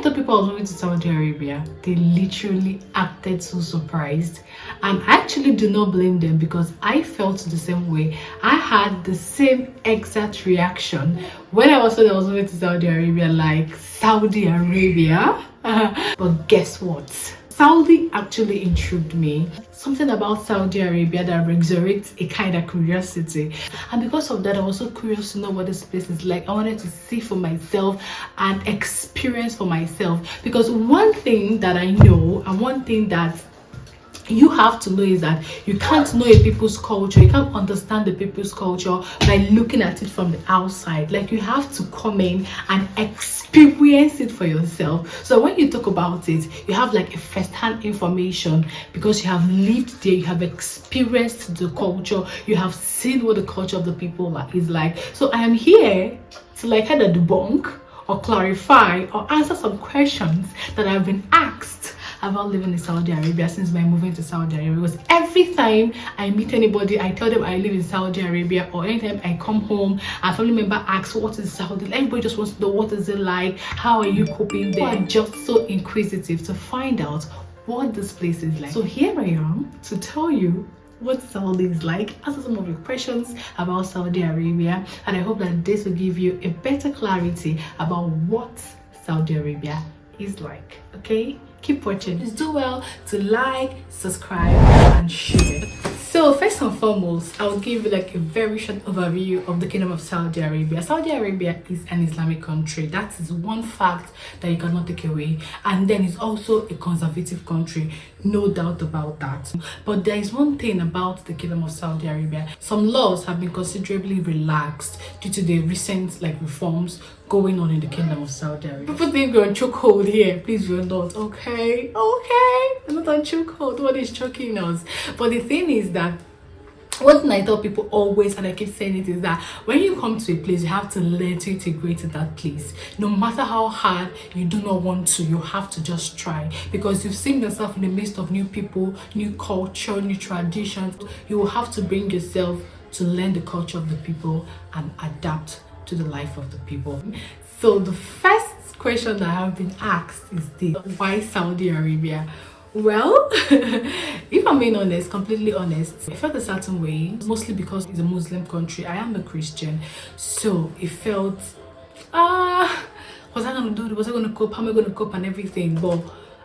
told people I was moving to Saudi Arabia, they literally acted so surprised. And I actually do not blame them because I felt the same way. I had the same exact reaction when I was told I was moving to Saudi Arabia, like Saudi Arabia. But guess what? Saudi actually intrigued me. Something about Saudi Arabia that resurrects a kind of curiosity. And because of that, I was so curious to know what this place is like. I wanted to see for myself and experience for myself. Because one thing that I know and one thing that you have to know is that you can't know a people's culture, you can't understand the people's culture by looking at it from the outside. Like, you have to come in and experience it for yourself. So when you talk about it, you have like a first-hand information because you have lived there, you have experienced the culture, you have seen what the culture of the people is like. So I am here to like either debunk or clarify or answer some questions that have been asked about living in Saudi Arabia since my moving to Saudi Arabia. Because every time I meet anybody, I tell them I live in Saudi Arabia, or anytime I come home, a family member asks, what is Saudi? Everybody just wants to know, what is it like? How are you coping there? I'm just so inquisitive to find out what this place is like. So here I am to tell you what Saudi is like, answer some of your questions about Saudi Arabia, and I hope that this will give you a better clarity about what Saudi Arabia is like. Okay, keep watching. Please do well to like, subscribe, and share. So first and foremost, I'll give you like a very short overview of the Kingdom of Saudi Arabia. Saudi Arabia is an Islamic country. That is one fact that you cannot take away. And then it's also a conservative country, no doubt about that. But there is one thing about the Kingdom of Saudi Arabia. Some laws have been considerably relaxed due to the recent like reforms going on in the Kingdom of Saudi Arabia. People think we're on chokehold here. Please, we're not. Okay, we're not on chokehold. What is choking us? But the thing is that one thing I tell people always, and I keep saying it, is that when you come to a place, you have to learn to integrate in that place. No matter how hard you do not want to, you have to just try, because you've seen yourself in the midst of new people, new culture, new traditions. You will have to bring yourself to learn the culture of the people and adapt to the life of the people. So the first question that I have been asked is this: why Saudi Arabia? Well, if I'm being honest, completely honest, I felt a certain way, mostly because it's a Muslim country. I am a Christian, so it felt, was I going to do it? Was I going to cope? How am I going to cope and everything? But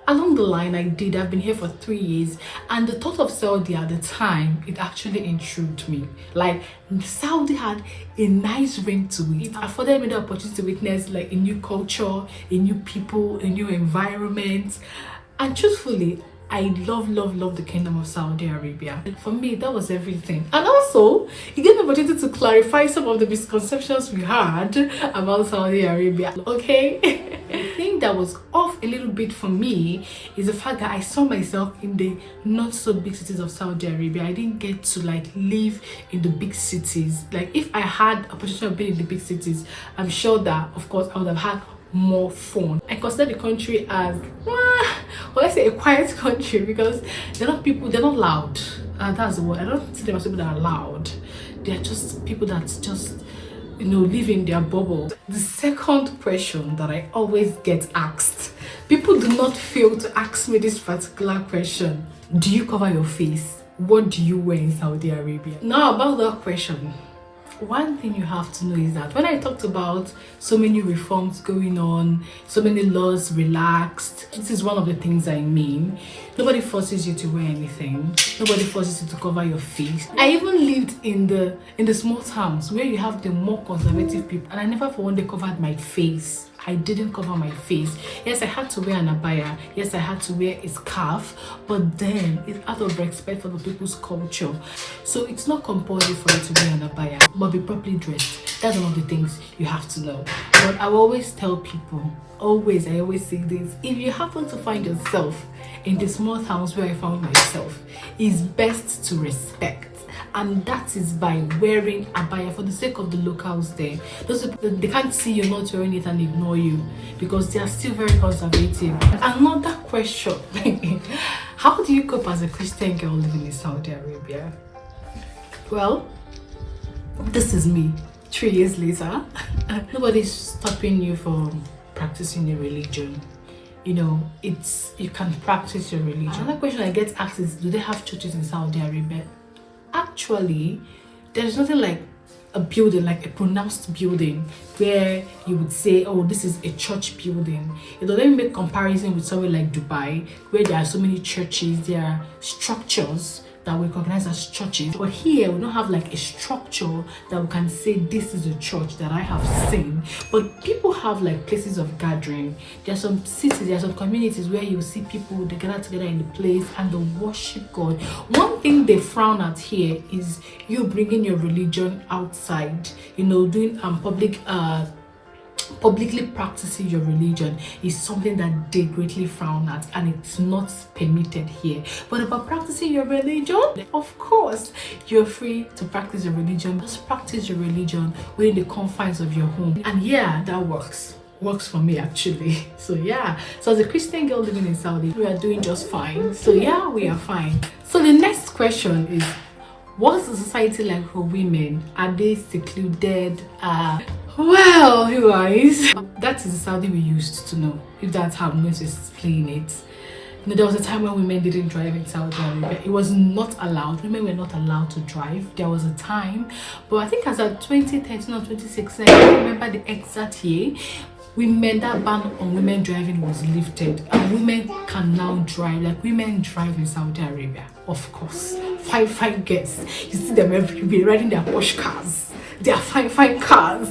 along the line, I've been here for 3 years, and the thought of Saudi at the time, it actually intrigued me. Like, Saudi had a nice ring to it. It afforded me the opportunity to witness like a new culture, a new people, a new environment. And truthfully, I love the Kingdom of Saudi Arabia. For me, that was everything. And also, it gave me an opportunity to clarify some of the misconceptions we had about Saudi Arabia. Okay? The thing that was off a little bit for me is the fact that I saw myself in the not so big cities of Saudi Arabia. I didn't get to like live in the big cities. Like, if I had opportunity of being in the big cities, I'm sure that of course I would have had more fun. I consider the country as let's say a quiet country, because they're not loud, and that's the word. I don't see them as people that are loud. They're just people that just, you know, live in their bubble. The second question that I always get asked, people do not fail to ask me this particular question: do you cover your face? What do you wear in Saudi Arabia? Now, about that question, one thing you have to know is that when I talked about so many reforms going on, so many laws relaxed, this is one of the things I mean. Nobody forces you to wear anything. Nobody forces you to cover your face. I even lived in the small towns where you have the more conservative people, and I never for one day covered my face. I didn't cover my face. Yes, I had to wear an abaya. Yes, I had to wear a scarf, but then it's out of respect for the people's culture. So it's not compulsory for you to wear an abaya, but be properly dressed. That's one of the things you have to know. But I will always tell people, I always say this: if you happen to find yourself in the small towns where I found myself, it's best to respect. And that is by wearing abaya for the sake of the locals there. Those people, they can't see you not wearing it and ignore you, because they are still very conservative. Another question: how do you cope as a Christian girl living in Saudi Arabia? Well, this is me 3 years later. Nobody's stopping you from practicing your religion. it's you can practice your religion. Another question I get asked is, do they have churches in Saudi Arabia? Actually, there's nothing like a building, like a pronounced building where you would say, oh, this is a church building. Let me make comparison with somewhere like Dubai, where there are so many churches. There are structures that we recognize as churches, but here we don't have like a structure that we can say this is a church that I have seen. But people have like places of gathering. There are some cities, there are some communities where you see people, they gather together in the place and they worship God. One thing they frown at here is you bringing your religion outside, doing publicly practicing your religion is something that they greatly frown at, and it's not permitted here. But about practicing your religion, of course you're free to practice your religion. Just practice your religion within the confines of your home, and yeah, that works for me actually. So as a Christian girl living in Saudi, we are doing just fine. So yeah, we are fine. So the next question is, what's the society like for women? Are they secluded? Well, you guys, that is the Saudi we used to know, if that's how I'm going to explain it. There was a time when women didn't drive in Saudi Arabia. It was not allowed. Women were not allowed to drive. There was a time, but I think as of 2013 or 2016, I don't remember the exact year, that ban on women driving was lifted, and women can now drive. Like, women drive in Saudi Arabia, of course. Fine girls, you see them everywhere riding their Porsche cars. They are fine cars.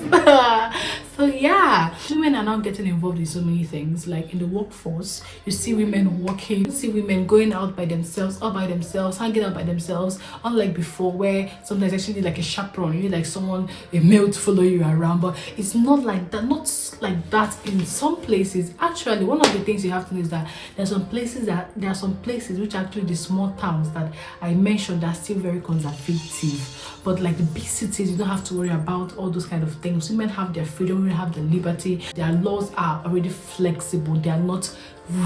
So yeah, women are now getting involved in so many things. Like in the workforce, you see women working, you see women going out by themselves, hanging out by themselves. Unlike before, where sometimes actually like a chaperone, you need like someone, a male, to follow you around. But it's not like that. Not like that in some places. Actually, one of the things you have to know is that there are some places which actually the small towns that I mentioned that are still very conservative. But like the big cities, you don't have to worry about all those kind of things. Women have their freedom, women have their liberty. Their laws are already flexible. They are not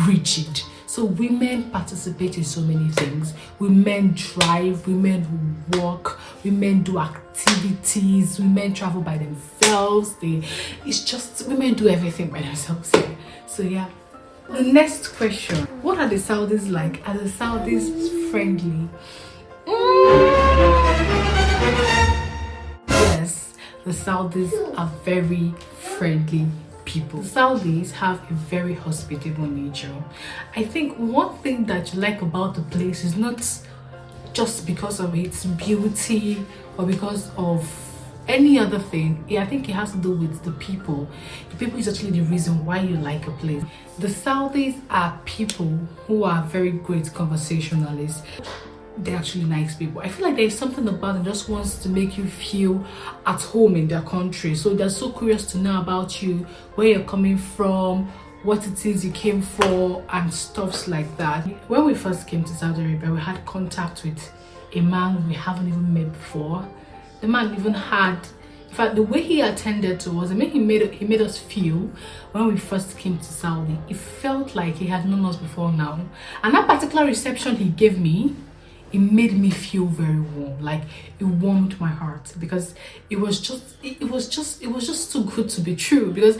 rigid. So women participate in so many things. Women drive, women work, women do activities, women travel by themselves. It's just women do everything by themselves here. So yeah. The next question: what are the Saudis like? Are the Saudis friendly? Yes, the Saudis are very friendly people. The Saudis have a very hospitable nature. I think one thing that you like about the place is not just because of its beauty or because of any other thing. I think it has to do with the people. The people is actually the reason why you like a place. The Saudis are people who are very great conversationalists. They're actually nice people. I feel like there's something about them just wants to make you feel at home in their country. So they're so curious to know about you, where you're coming from, what it is you came for, and stuffs like that. When we first came to Saudi Arabia, we had contact with a man we haven't even met before. The man even had, in fact, the way he attended to us, I mean, he made us feel, when we first came to Saudi, it felt like he had known us before now. And that particular reception he gave me, it made me feel very warm. Like, it warmed my heart, because it was just too good to be true. Because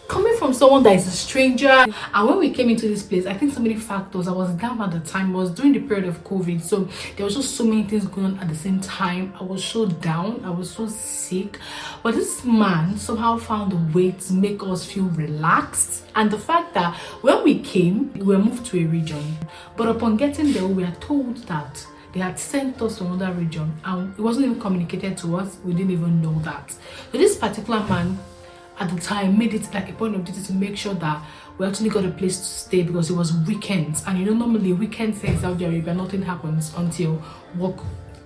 coming from someone that is a stranger, and when we came into this place, I think so many factors. I was down at the time. It was during the period of COVID, so there was just so many things going on at the same time. I was so down, I was so sick, but this man somehow found a way to make us feel relaxed. And the fact that when we came, we were moved to a region, but upon getting there, we were told that they had sent us to another region, and it wasn't even communicated to us. We didn't even know that. So this particular man at the time made it like a point of duty to make sure that we actually got a place to stay, because it was weekends, and normally weekends in Saudi Arabia, nothing happens until work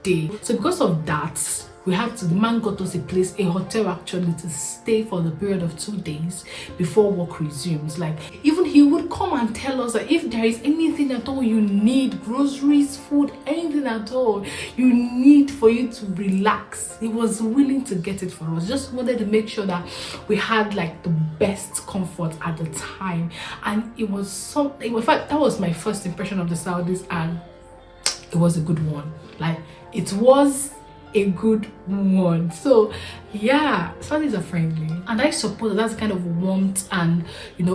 day. So because of that, the man got us a hotel actually, to stay for the period of 2 days before work resumes. Like, even he would come and tell us that if there is anything at all you need, groceries, food, anything at all you need for you to relax, he was willing to get it for us. Just wanted to make sure that we had like the best comfort at the time. And it was something, in fact, that was my first impression of the Saudis, and it was a good one. Like, it was a good one. So yeah, Saudis are friendly, and I suppose that's the kind of warmth and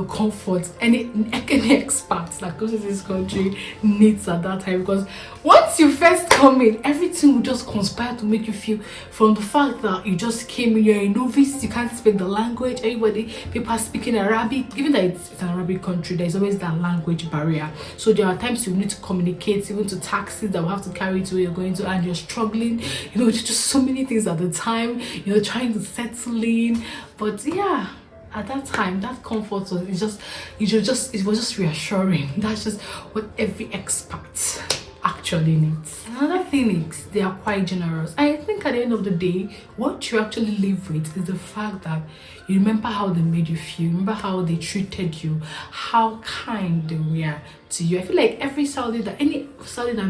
comfort any expat that goes to this country needs at that time. Because once you first come in, everything will just conspire to make you feel, from the fact that you just came in, you're a novice, you can't speak the language, people are speaking Arabic. Even though it's an Arabic country, there's always that language barrier. So there are times you need to communicate even to taxis that will have to carry you to where you're going to, and you're struggling, just so many things at the time, trying to settle in. But yeah, at that time, that comfort was it was just reassuring. That's just what every expat actually needs. Another thing is they are quite generous. I think at the end of the day, what you actually live with is the fact that you remember how they made you feel, remember how they treated you, how kind they were to you. I feel like any Saudi that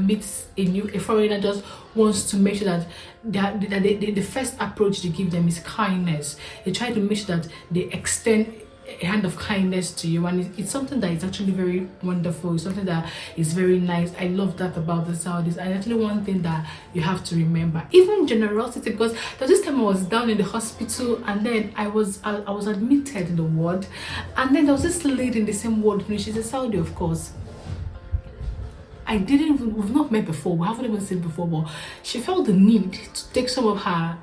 meets a foreigner just wants to make sure that the first approach they give them is kindness. They try to make sure that they extend a hand of kindness to you, and it's something that is actually very wonderful. It's something that is very nice. I love that about the Saudis, and actually one thing that you have to remember, even generosity, because there was this time I was down in the hospital, and then I was admitted in the ward, and then there was this lady in the same ward with me. She's a Saudi, of course. We've not met before, we haven't even seen before, but she felt the need to take some of her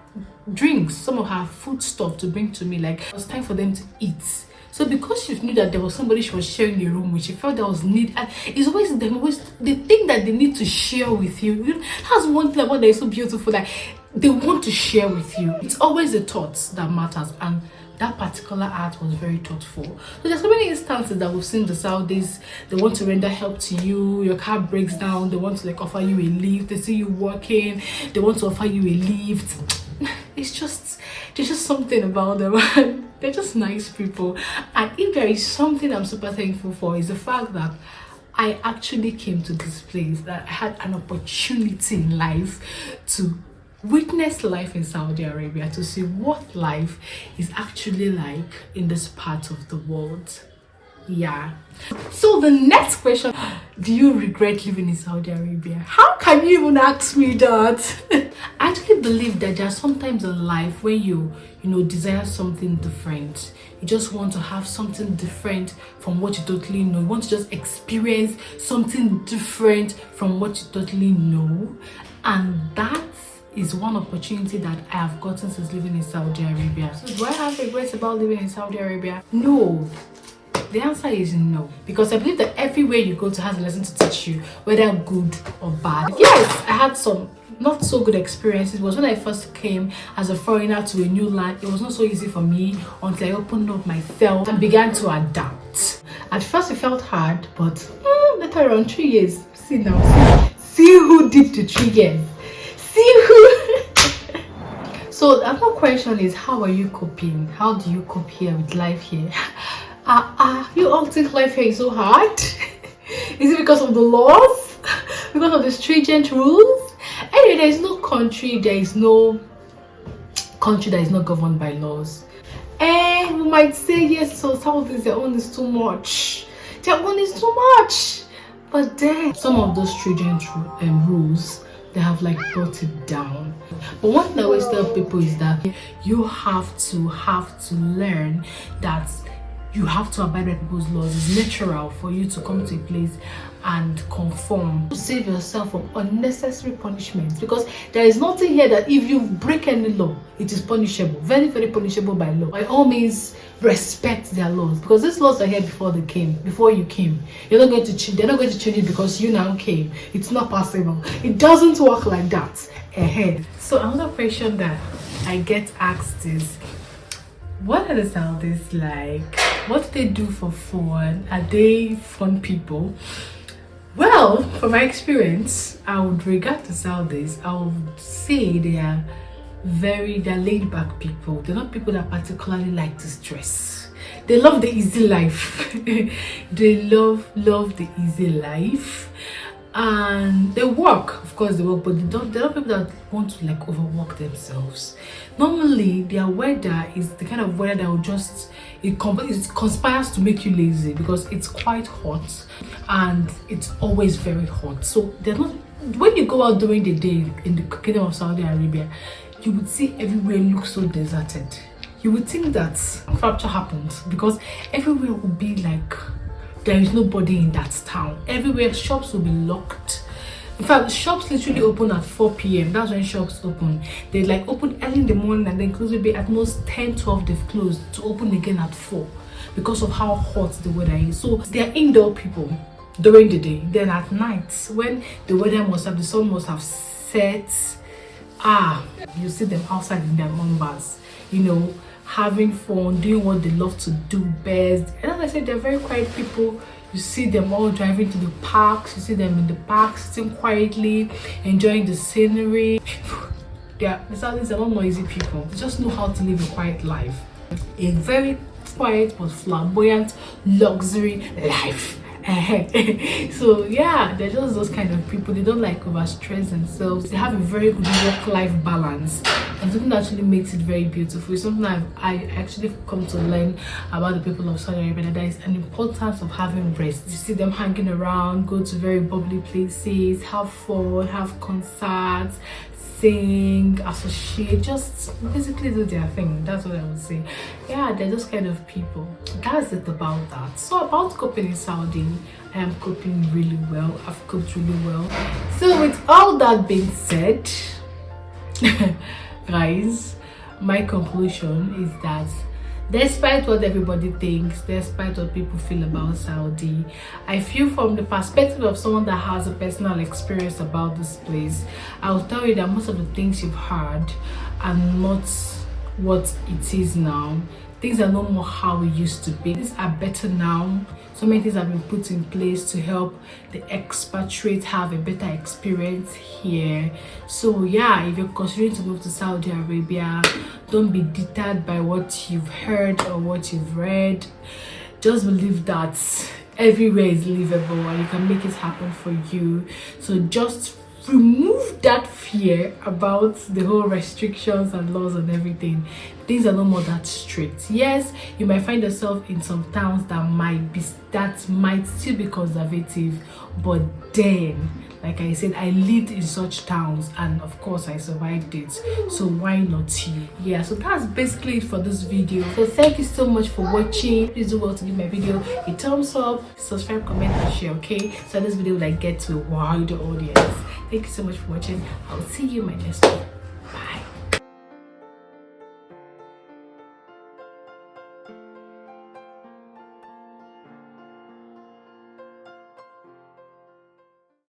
drinks, some of her food stuff to bring to me. Like, it was time for them to eat. So because she knew that there was somebody she was sharing the room with, she felt there was need, and it's always they think that they need to share with you. That's one thing about that is so beautiful, like they want to share with you. It's always the thoughts that matters, and that particular art was very thoughtful. So there's so many instances that we've seen the Saudis, they want to render help to you, your car breaks down, they want to offer you a lift, they see you working, they want to offer you a lift. There's just something about them. They're just nice people. And if there is something I'm super thankful for, is the fact that I actually came to this place, that I had an opportunity in life to witness life in Saudi Arabia, to see what life is actually like in this part of the world. Yeah. So the next question, do you regret living in Saudi Arabia? How can you even ask me that? I actually believe that there's sometimes in life when you desire something different. You just want to have something different from what you totally know. You want to just experience something different from what you totally know. And that is one opportunity that I have gotten since living in Saudi Arabia. So do I have regrets about living in Saudi Arabia? No. The answer is no, because I believe that everywhere you go to has a lesson to teach you, whether good or bad. Yes, I had some not so good experiences. It was when I first came as a foreigner to a new land. It was not so easy for me until I opened up myself and began to adapt. At first it felt hard, but later on, 3 years. See now, see who did the 3 years. See who. So the other question is, how are you coping? How do you cope here with life here? You all think life here is so hard? Is it because of the laws? Because of the stringent rules? Anyway, there is no country that is not governed by laws. And we might say, yes, so some of this, their own is too much. Their own is too much. But then some of those stringent rules, they have brought it down. But one thing I always tell people is that you have to learn that you have to abide by people's laws. It's natural for you to come to a place and conform. Save yourself from unnecessary punishments, because there is nothing here that if you break any law, it is punishable. Very, very punishable by law. By all means, respect their laws, because these laws are here before you came. You're not going to change. They're not going to change it because you now came. It's not possible. It doesn't work like that. So another question that I get asked is, what are the Saudis like? What do they do for fun? Are they fun people? Well, from my experience, I would regard the Saudis, I would say they're laid back people. They're not people that particularly like to stress. They love the easy life. They love the easy life. And they work, of course they work, but they're not people that want to overwork themselves. Normally their weather is the kind of weather that will just it conspires to make you lazy because it's quite hot and it's always very hot. So they're not, when you go out during the day in the kingdom of Saudi Arabia, you would see everywhere look so deserted. You would think that rapture happened because everywhere would be like there is nobody in that town. Everywhere shops will be locked. In fact, shops literally open at 4 p.m. That's when shops open. They like open early in the morning and then close maybe at most 10, 12 they've closed to open again at 4 because of how hot the weather is. So they're indoor people during the day. Then at night, when the weather the sun must have set, you see them outside in their numbers, you know, having fun, doing what they love to do best. And as I said, they're very quiet people. You see them all driving to the parks, you see them in the parks, sitting quietly, enjoying the scenery. The Saudis are not noisy people. They just know how to live a quiet life. A very quiet but flamboyant luxury life. So yeah, they're just those kind of people. They don't like overstress themselves. They have a very good work-life balance, and something that actually makes it very beautiful. It's something I actually come to learn about the people of Saudi Arabia, that there is an importance of having rest. You see them hanging around, go to very bubbly places, have fun, have concerts, sing, associate, just basically do their thing. That's what I would say. Yeah, they're those kind of people. That's it about that. So about coping in Saudi, I am coping really well. I've coped really well. So with all that being said, guys, my conclusion is that despite what everybody thinks, despite what people feel about Saudi, I feel from the perspective of someone that has a personal experience about this place, I'll tell you that most of the things you've heard are not what it is now. Things are no more how it used to be. Things are better now. So many things have been put in place to help the expatriates have a better experience here. So yeah, if you're considering to move to Saudi Arabia, don't be deterred by what you've heard or what you've read. Just believe that everywhere is livable and you can make it happen for you. So just remove that fear about the whole restrictions and laws and everything. Things are no more that strict. Yes, you might find yourself in some towns that might still be conservative, but then, like I said, I lived in such towns and of course I survived it. So why not you? Yeah, so that's basically it for this video. So thank you so much for watching. Please do well to give my video a thumbs up, subscribe, comment and share, okay, so this video will like get to a wider audience. Thank you so much for watching. I'll see you in my next one.